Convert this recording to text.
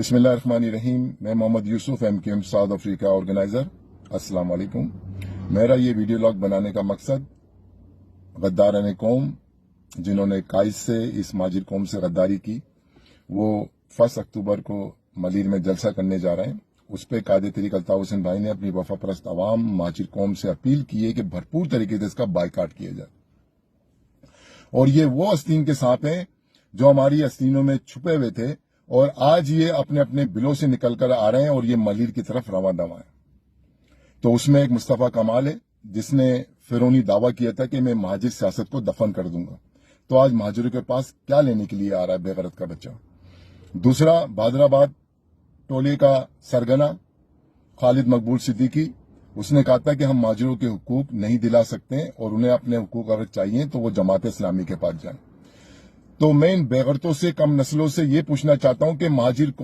बिस्मिल्लाहिर्रहमानिर्रहीम। मैं Mohammad Yusuf MKM South Africa organizer. अस्सलाम वालेकुम। मेरा ये वीडियो लॉग बनाने का मकसद गद्दारान कौम जिन्होंने काइस से इस माजिर कौम से गद्दारी की, वो 1 अक्टूबर को मलीर में जलसा करने जा रहे हैं। उस पर कायदे तरीक अल्ताफ हुसैन भाई ने अपनी वफा परस्त अवाम माजिर कौम से अपील की है कि भरपूर तरीके से इसका बाइकाट किया जाए। और ये वो आस्तीन के सांप हैं जो हमारी आस्तीनों में छुपे हुए थे और आज ये अपने अपने बिलों से निकलकर आ रहे हैं और ये मलीर की तरफ रवा दवा है। तो उसमें एक मुस्तफा कमाल है जिसने फिरौनी दावा किया था कि मैं महाजिर सियासत को दफन कर दूंगा। तो आज महाजिरों के पास क्या लेने के लिए आ रहा है बेगरत का बच्चा। दूसरा, बादराबाद टोले का सरगना खालिद मकबूल सिद्दीकी, उसने कहा था कि हम महाजिरों के हुकूक नहीं दिला सकते और उन्हें अपने हुकूक अगर चाहिए तो वो जमात इस्लामी के पास जाएं। तो मैं इन बेगरतों से, कम नस्लों से ये पूछना चाहता हूं कि महाजिर